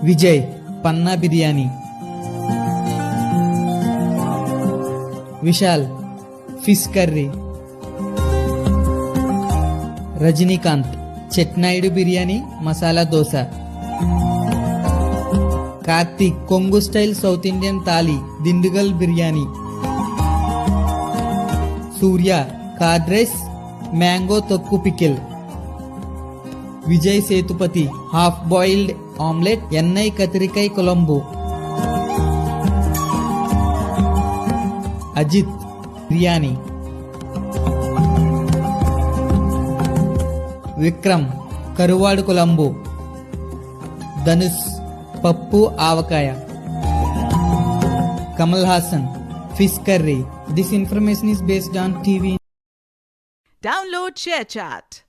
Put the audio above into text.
విజయ్ పన్నా biryani, Vishal fish curry, Rajinikanth చెట్నాయుడు biryani masala dosa, Karthik Kongu style south Indian thali Dindigul biryani, Suriya curd rice mango తొక్కు pickle, Vijay Sethupathi half boiled omelette ఎన్నై కతిరికాయ కొలంబు, అజిత్ బిర్యానీ, విక్రమ్ కరువాడు కొలంబు, ధనుష్ పప్పు ఆవకాయ, Kamal Haasan fish curry. This information is based on TV. Download ShareChat.